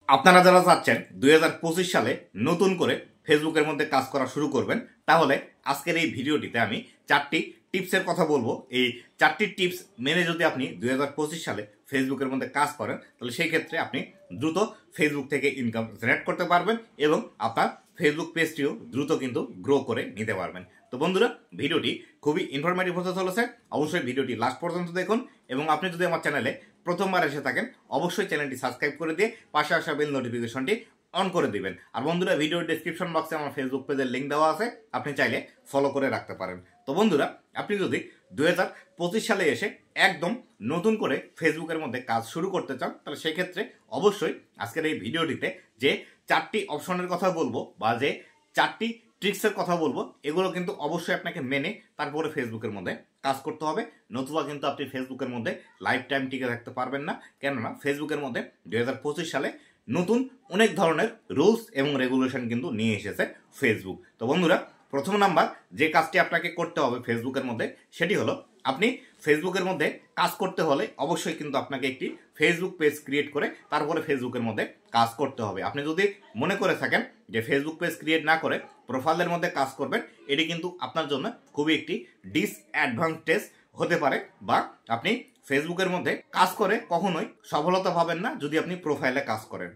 আপনারা যারা চাচ্ছেন 2025 সালে নতুন করে ফেসবুকের মধ্যে কাজ করা শুরু করবেন, তাহলে আজকের এই ভিডিওটিতে আমি 4টি টিপসের কথা বলবো। এই 4টি টিপস মেনে যদি আপনি 2025 সালে ফেসবুকের মধ্যে কাজ করেন, তাহলে সেই ক্ষেত্রে আপনি দ্রুত ফেসবুক থেকে ইনকাম জেনারেট করতে পারবেন এবং আপনার ফেসবুক পেজটিও দ্রুত কিন্তু গ্রো করে নিতে পারবেন। তো বন্ধুরা, ভিডিওটি খুবই ইনফরমেটিভ হতে চলেছে। অবশ্যই ভিডিওটি লাস্ট পর্যন্ত দেখুন এবং আপনি যদি আমার চ্যানেলে প্রথমবার এসে থাকেন, অবশ্যই চ্যানেলটি সাবস্ক্রাইব করে দিয়ে পাশে আসা বেল নোটিফিকেশনটি অন করে দিবেন। আর বন্ধুরা, ভিডিওর ডেসক্রিপশন বক্সে আমার ফেসবুক পেজের লিঙ্ক দেওয়া আছে, আপনি চাইলে ফলো করে রাখতে পারেন। তো বন্ধুরা, আপনি যদি 2025 সালে এসে একদম নতুন করে ফেসবুকের মধ্যে কাজ শুরু করতে চান, তাহলে সেই ক্ষেত্রে অবশ্যই আজকের এই ভিডিওটিতে যে 4টি অপশনের কথা বলবো বা যে 4টি ট্রিক্সের কথা বলবো, এগুলো কিন্তু অবশ্যই আপনাকে মেনে তারপরে ফেসবুকের মধ্যে কাজ করতে হবে। নতুবা কিন্তু আপনি ফেসবুকের মধ্যে লাইফ টাইম টিকে থাকতে পারবেন না। কেননা ফেসবুকের মধ্যে 2025 সালে নতুন অনেক ধরনের রুলস এবং রেগুলেশন কিন্তু নিয়ে এসেছে ফেসবুক। তো বন্ধুরা, প্রথম নাম্বার যে কাজটি আপনাকে করতে হবে ফেসবুকের মধ্যে, সেটি হলো আপনি ফেসবুকের মধ্যে কাজ করতে হলে অবশ্যই কিন্তু আপনাকে একটি ফেসবুক পেজ ক্রিয়েট করে তারপরে ফেসবুকের মধ্যে কাজ করতে হবে। আপনি যদি মনে করে থাকেন যে ফেসবুক পেজ ক্রিয়েট না করে প্রোফাইলের মধ্যে কাজ করবেন, এটি কিন্তু আপনার জন্য খুবই একটি ডিসঅ্যাডভান্টেজ হতে পারে, বা আপনি ফেসবুকের মধ্যে কাজ করে কখনোই সফলতা পাবেন না যদি আপনি প্রোফাইলে কাজ করেন।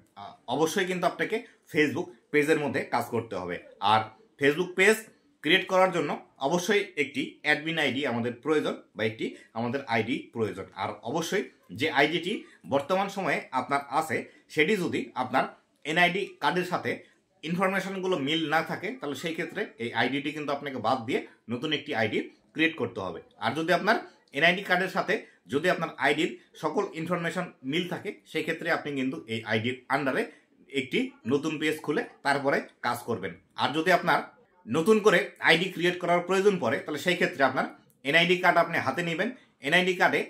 অবশ্যই কিন্তু আপনাকে ফেসবুক পেজের মধ্যে কাজ করতে হবে। আর ফেসবুক পেজ ক্রিয়েট করার জন্য অবশ্যই একটি অ্যাডমিন আইডি আমাদের প্রয়োজন, বা একটি আমাদের আইডি প্রয়োজন। আর অবশ্যই যে আইডিটি বর্তমান সময়ে আপনার আছে, সেটি যদি আপনার এনআইডি কার্ডের সাথে ইনফরমেশনগুলো মিল না থাকে, তাহলে সেই ক্ষেত্রে এই আইডিটি কিন্তু আপনাকে বাদ দিয়ে নতুন একটি আইডি ক্রিয়েট করতে হবে। আর যদি আপনার এনআইডি কার্ডের সাথে যদি আপনার আইডির সকল ইনফরমেশন মিল থাকে, সেই ক্ষেত্রে আপনি কিন্তু এই আইডির আন্ডারে একটি নতুন পেজ খুলে তারপরে কাজ করবেন। আর যদি আপনার নতুন করে আইডি ক্রিয়েট করার প্রয়োজন পড়ে, তাহলে সেই ক্ষেত্রে আপনার এনআইডি কার্ড আপনি হাতে নেবেন। এনআইডি কার্ডে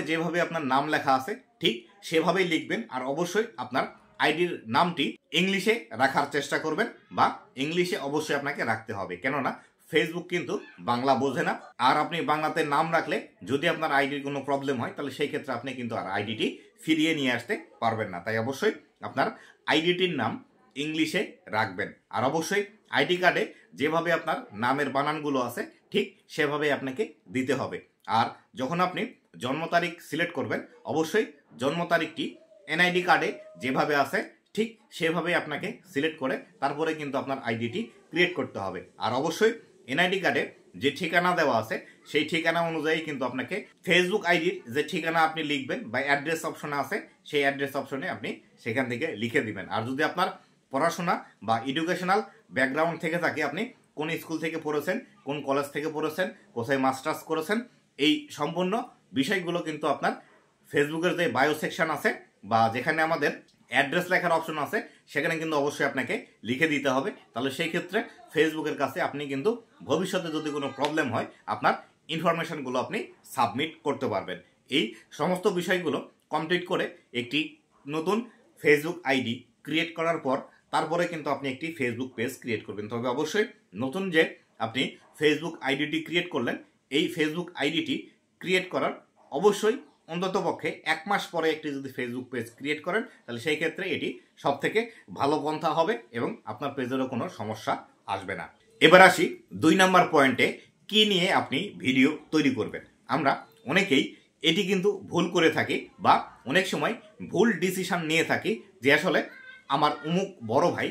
যেভাবে আপনার নাম লেখা আছে ঠিক সেভাবেই লিখবেন। আর অবশ্যই আপনার আইডির নামটি ইংলিশে রাখার চেষ্টা করবেন, বা ইংলিশে অবশ্যই আপনাকে রাখতে হবে। কেননা ফেসবুক কিন্তু বাংলা বোঝে না। আর আপনি বাংলাতে নাম রাখলে যদি আপনার আইডির কোনো প্রবলেম হয়, তাহলে সেই ক্ষেত্রে আপনি কিন্তু আর আইডিটি ফিরিয়ে নিয়ে আসতে পারবেন না। তাই অবশ্যই আপনার আইডিটির নাম ইংলিশে রাখবেন। আর অবশ্যই আইডি কার্ডে যেভাবে আপনার নামের বানানগুলো আছে ঠিক সেভাবে আপনাকে দিতে হবে। আর যখন আপনি জন্ম তারিখ সিলেক্ট করবেন, অবশ্যই জন্ম তারিখটি এনআইডি কার্ডে যেভাবে আছে ঠিক সেভাবেই আপনাকে সিলেক্ট করে তারপরে কিন্তু আপনার আইডিটি ক্রিয়েট করতে হবে। আর অবশ্যই এনআইডি কার্ডে যে ঠিকানা দেওয়া আছে, সেই ঠিকানা অনুযায়ী কিন্তু আপনাকে ফেসবুক আইডির যে ঠিকানা আপনি লিখবেন বা অ্যাড্রেস অপশনে আছে, সেই অ্যাড্রেস অপশনে আপনি সেখান থেকে লিখে দিবেন। আর যদি আপনার পড়াশোনা বা এডুকেশনাল ব্যাকগ্রাউন্ড থেকে থাকে, আপনি কোন স্কুল থেকে পড়েছেন, কোন কলেজ থেকে পড়েছেন, কোথায় মাস্টার্স করেছেন, এই সম্পূর্ণ বিষয়গুলো কিন্তু আপনার ফেসবুকের যে বায়ো সেকশন আছে বা যেখানে আমাদের অ্যাড্রেস লেখার অপশন আছে, সেখানে কিন্তু অবশ্যই আপনাকে লিখে দিতে হবে। তাহলে সেই ক্ষেত্রে ফেসবুকের কাছে আপনি কিন্তু ভবিষ্যতে যদি কোনো প্রবলেম হয়, আপনার ইনফরমেশনগুলো আপনি সাবমিট করতে পারবেন। এই সমস্ত বিষয়গুলো কমপ্লিট করে একটি নতুন ফেসবুক আইডি ক্রিয়েট করার পর তারপরে কিন্তু আপনি একটি ফেসবুক পেজ ক্রিয়েট করবেন। তবে অবশ্যই নতুন যে আপনি ফেসবুক আইডিটি ক্রিয়েট করলেন, এই ফেসবুক আইডিটি ক্রিয়েট করার অবশ্যই অন্তত পক্ষে 1 মাস পরে একটি যদি ফেসবুক পেজ ক্রিয়েট করেন, তাহলে সেই ক্ষেত্রে এটি সব থেকে ভালো পন্থা হবে এবং আপনার পেজেরও কোনো সমস্যা আসবে না। এবার আসি 2 নম্বর পয়েন্টে, কি নিয়ে আপনি ভিডিও তৈরি করবেন। আমরা অনেকেই এটি কিন্তু ভুল করে থাকি, বা অনেক সময় ভুল ডিসিশন নিয়ে থাকি যে আসলে আমার অমুক বড় ভাই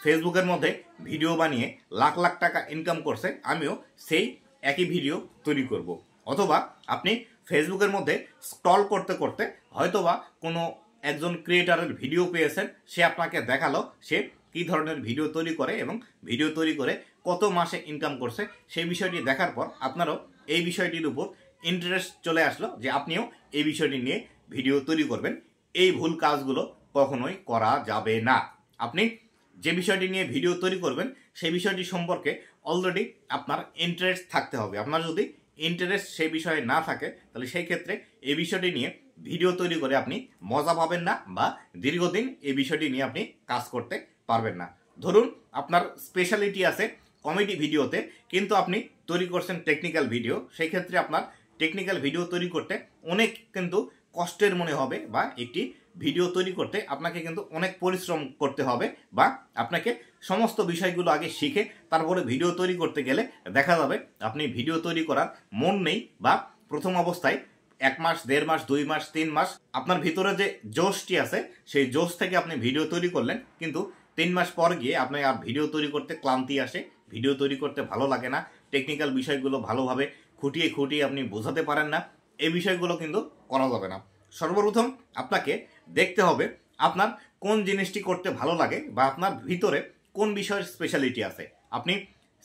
ফেসবুকের মধ্যে ভিডিও বানিয়ে লাখ লাখ টাকা ইনকাম করছে, আমিও সেই একই ভিডিও তৈরি করব। অথবা আপনি ফেসবুকের মধ্যে স্ক্রল করতে করতে হয়তোবা কোনো একজন ক্রিয়েটারের ভিডিও পেয়েছেন, সে আপনাকে দেখালো সে কী ধরনের ভিডিও তৈরি করে এবং ভিডিও তৈরি করে কত মাসে ইনকাম করছে। সেই বিষয়টি দেখার পর আপনারও এই বিষয়টির উপর ইন্টারেস্ট চলে আসলো যে আপনিও এই বিষয়টি নিয়ে ভিডিও তৈরি করবেন। এই ভুল কাজগুলো কখনোই করা যাবে না। আপনি যে বিষয়টি নিয়ে ভিডিও তৈরি করবেন, সেই বিষয়টি সম্পর্কে অলরেডি আপনার ইন্টারেস্ট থাকতে হবে। আপনার যদি ইন্টারেস্ট সেই বিষয়ে না থাকে, তাহলে সেই ক্ষেত্রে এই বিষয়টি নিয়ে ভিডিও তৈরি করে আপনি মজা পাবেন না, বা দীর্ঘদিন এই বিষয়টি নিয়ে আপনি কাজ করতে পারবেন না। ধরুন আপনার স্পেশালিটি আছে কমেডি ভিডিওতে, কিন্তু আপনি তৈরি করছেন টেকনিক্যাল ভিডিও, সেই ক্ষেত্রে আপনার টেকনিক্যাল ভিডিও তৈরি করতে অনেক কিন্তু কষ্টের মনে হবে, বা একটি ভিডিও তৈরি করতে আপনাকে কিন্তু অনেক পরিশ্রম করতে হবে, বা আপনাকে সমস্ত বিষয়গুলো আগে শিখে তারপরে ভিডিও তৈরি করতে গেলে দেখা যাবে আপনি ভিডিও তৈরি করার মন নেই, বা প্রথম অবস্থায় 1 মাস, 1.5 মাস, 2 মাস, 3 মাস আপনার ভিতরে যে জোশটি আছে সেই জোশ থেকে আপনি ভিডিও তৈরি করলেন, কিন্তু 3 মাস পর গিয়ে আপনার আর ভিডিও তৈরি করতে ক্লান্তি আসে, ভিডিও তৈরি করতে ভালো লাগে না, টেকনিক্যাল বিষয়গুলো ভালোভাবে খুঁটিয়ে খুঁটিয়ে আপনি বোঝাতে পারেন না। এই বিষয়গুলো কিন্তু করা যাবে না। সর্বপ্রথম আপনাকে দেখতে হবে আপনার কোন জিনিসটি করতে ভালো লাগে, বা আপনার ভিতরে কোন বিষয়ের স্পেশালিটি আছে। আপনি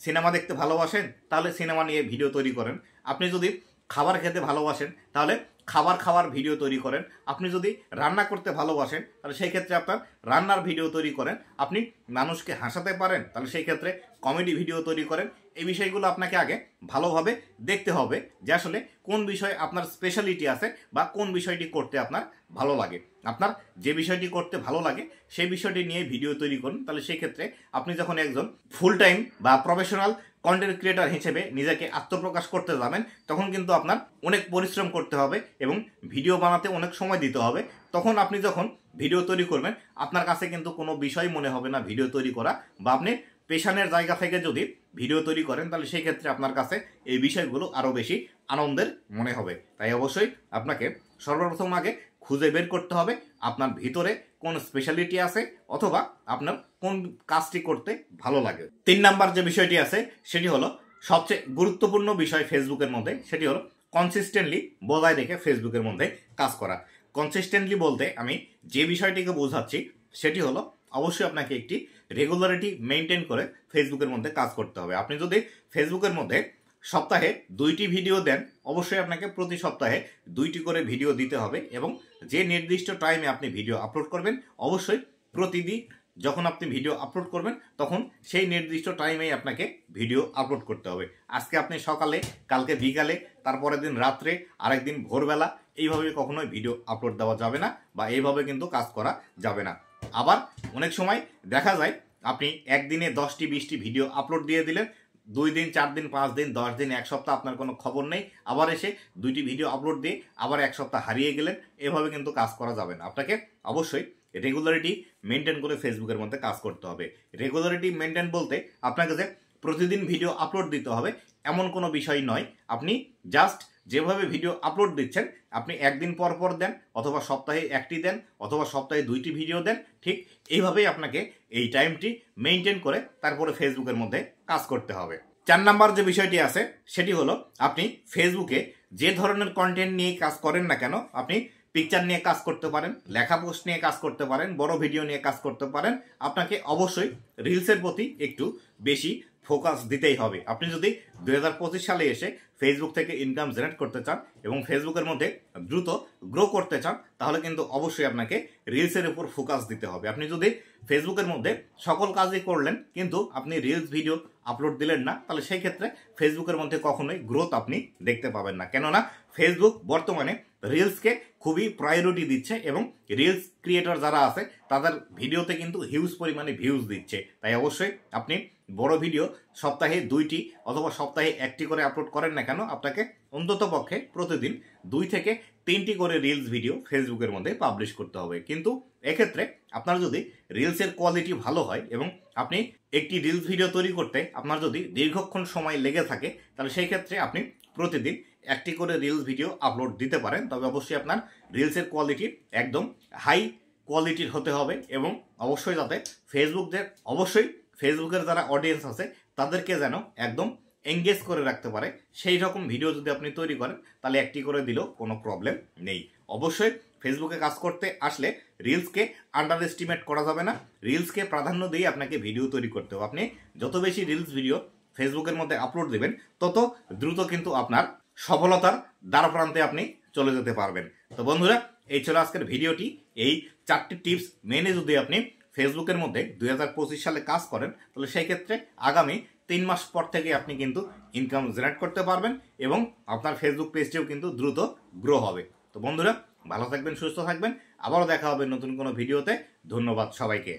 সিনেমা দেখতে ভালোবাসেন, তাহলে সিনেমা নিয়ে ভিডিও তৈরি করেন। আপনি যদি খাবার খেতে ভালোবাসেন, তাহলে খাবার খাওয়ার ভিডিও তৈরি করেন। আপনি যদি রান্না করতে ভালোবাসেন, তাহলে সেই ক্ষেত্রে আপনার রান্নার ভিডিও তৈরি করেন। আপনি মানুষকে হাসাতে পারেন, তাহলে সেই ক্ষেত্রে কমেডি ভিডিও তৈরি করেন। এই বিষয়গুলো আপনাকে আগে ভালোভাবে দেখতে হবে যে আসলে কোন বিষয়ে আপনার স্পেশালিটি আছে, বা কোন বিষয়টি করতে আপনার ভালো লাগে। আপনার যে বিষয়টি করতে ভালো লাগে সেই বিষয়টি নিয়ে ভিডিও তৈরি করুন। তাহলে সেই ক্ষেত্রে আপনি যখন একজন ফুল টাইম বা প্রফেশনাল কন্টেন্ট ক্রিয়েটর হিসেবে নিজেকে আত্মপ্রকাশ করতে যাবেন, তখন কিন্তু আপনার অনেক পরিশ্রম করতে হবে এবং ভিডিও বানাতে অনেক সময় দিতে হবে। তখন আপনি যখন ভিডিও তৈরি করবেন, আপনার কাছে কিন্তু কোনো বিষয় মনে হবে না ভিডিও তৈরি করা, বা আপনি পেশানের জায়গা থেকে যদি ভিডিও তৈরি করেন, তাহলে সেই ক্ষেত্রে আপনার কাছে এই বিষয়গুলো আরও বেশি আনন্দের মনে হবে। তাই অবশ্যই আপনাকে সর্বপ্রথম আগে খুঁজে বের করতে হবে আপনার ভিতরে কোন স্পেশালিটি আছে, অথবা আপনার কোন কাজটি করতে ভালো লাগে। 3 নাম্বার যে বিষয়টি আছে সেটি হলো সবচেয়ে গুরুত্বপূর্ণ বিষয় ফেসবুকের মধ্যে, সেটি হলো কনসিস্টেন্টলি বজায় রেখে ফেসবুকের মধ্যে কাজ করা। কনসিস্টেন্টলি বলতে আমি যে বিষয়টিকে বোঝাচ্ছি সেটি হলো অবশ্যই আপনাকে একটি রেগুলারিটি মেনটেন করে ফেসবুকের মধ্যে কাজ করতে হবে। আপনি যদি ফেসবুকের মধ্যে সপ্তাহে 2টি ভিডিও দেন, অবশ্যই আপনাকে প্রতি সপ্তাহে 2টি করে ভিডিও দিতে হবে, এবং যে নির্দিষ্ট টাইমে আপনি ভিডিও আপলোড করবেন, অবশ্যই প্রতিদিন যখন আপনি ভিডিও আপলোড করবেন তখন সেই নির্দিষ্ট টাইমেই আপনাকে ভিডিও আপলোড করতে হবে। আজকে আপনি সকালে, কালকে বিকালে, তারপরের দিন রাত্রে, আরেকদিন ভোরবেলা, এইভাবে কখনোই ভিডিও আপলোড দেওয়া যাবে না, বা এইভাবে কিন্তু কাজ করা যাবে না। আবার অনেক সময় দেখা যায় আপনি একদিনে 10টি 20টি ভিডিও আপলোড দিয়ে দিলেন, 2 দিন, 4 দিন, 5 দিন, 10 দিন, 1 সপ্তাহ আপনার কোনো খবর নেই, আবার এসে 2টি ভিডিও আপলোড দিয়ে আবার 1 সপ্তাহ হারিয়ে গেলেন। এভাবে কিন্তু কাজ করা যাবে না। আপনাকে অবশ্যই রেগুলারিটি মেনটেন করে ফেসবুকের মধ্যে কাজ করতে হবে। রেগুলারিটি মেনটেন বলতে আপনাকে যে প্রতিদিন ভিডিও আপলোড দিতে হবে এমন কোনো বিষয় নয়। আপনি জাস্ট যেভাবে ভিডিও আপলোড দিচ্ছেন, আপনি একদিন পর পর দেন, অথবা সপ্তাহে 1টি দেন, অথবা সপ্তাহে 2টি ভিডিও দেন, ঠিক এইভাবেই আপনাকে এই টাইমটি মেনটেন করে তারপরে ফেসবুকের মধ্যে কাজ করতে হবে। 4 নাম্বার যে বিষয়টি আছে সেটি হলো আপনি ফেসবুকে যে ধরনের কন্টেন্ট নিয়ে কাজ করেন না কেন, আপনি পিকচার নিয়ে কাজ করতে পারেন, লেখা পোস্ট নিয়ে কাজ করতে পারেন, বড় ভিডিও নিয়ে কাজ করতে পারেন, আপনাকে অবশ্যই রিলসের প্রতি একটু বেশি ফোকাস দিতেই হবে। আপনি যদি 2025 সালে এসে ফেসবুক থেকে ইনকাম জেনারেট করতে চান এবং ফেসবুকের মধ্যে দ্রুত গ্রো করতে চান, তাহলে কিন্তু অবশ্যই আপনাকে রিলসের উপর ফোকাস দিতে হবে। আপনি যদি ফেসবুকের মধ্যে সকল কাজই করলেন কিন্তু আপনি রিলস ভিডিও আপলোড দিলেন না, তাহলে সেই ক্ষেত্রে ফেসবুকের মধ্যে কখনোই গ্রোথ আপনি দেখতে পাবেন না। কেননা ফেসবুক বর্তমানে রিলসকে খুবই প্রায়োরিটি দিচ্ছে, এবং রিলস ক্রিয়েটর যারা আছে তাদের ভিডিওতে কিন্তু হিউজ পরিমাণে ভিউজ দিচ্ছে। তাই অবশ্যই আপনি বড় ভিডিও সপ্তাহে 2টি অথবা সপ্তাহে 1টি করে আপলোড করেন না কেন, আপনাকে অন্তত পক্ষে প্রতিদিন 2 থেকে 3টি করে রিলস ভিডিও ফেসবুকের মধ্যে পাবলিশ করতে হবে। কিন্তু এক্ষেত্রে আপনার যদি রিলসের কোয়ালিটি ভালো হয় এবং আপনি একটি রিলস ভিডিও তৈরি করতে আপনার যদি দীর্ঘক্ষণ সময় লেগে থাকে, তাহলে সেই ক্ষেত্রে আপনি প্রতিদিন 1টি করে রিলস ভিডিও আপলোড দিতে পারেন। তবে অবশ্যই আপনার রিলসের কোয়ালিটি একদম হাই কোয়ালিটির হতে হবে, এবং অবশ্যই যাতে ফেসবুকের যারা অডিয়েন্স আছে তাদেরকে যেন একদম এঙ্গেজ করে রাখতে পারে সেই রকম ভিডিও যদি আপনি তৈরি করেন, তাহলে 1টি করে দিলেও কোনো প্রবলেম নেই। অবশ্যই ফেসবুকে কাজ করতে আসলে রিলসকে আন্ডার এস্টিমেট করা যাবে না, রিলসকে প্রাধান্য দিয়ে আপনাকে ভিডিও তৈরি করতে হবে। আপনি যত বেশি রিলস ভিডিও ফেসবুকের মধ্যে আপলোড দেবেন, তত দ্রুত কিন্তু আপনার সফলতার দ্বার প্রান্তে আপনি চলে যেতে পারবেন। তো বন্ধুরা, এই ছিল আজকের ভিডিওটি। এই 4টি টিপস মেনে যদি আপনি ফেসবুকের মধ্যে 2025 সালে কাজ করেন, তাহলে সেই ক্ষেত্রে আগামী 3 মাস পর থেকে আপনি কিন্তু ইনকাম জেনারেট করতে পারবেন, এবং আপনার ফেসবুক পেজটিও কিন্তু দ্রুত গ্রো হবে। তো বন্ধুরা, ভালো থাকবেন, সুস্থ থাকবেন, আবারও দেখা হবে নতুন কোনো ভিডিওতে। ধন্যবাদ সবাইকে।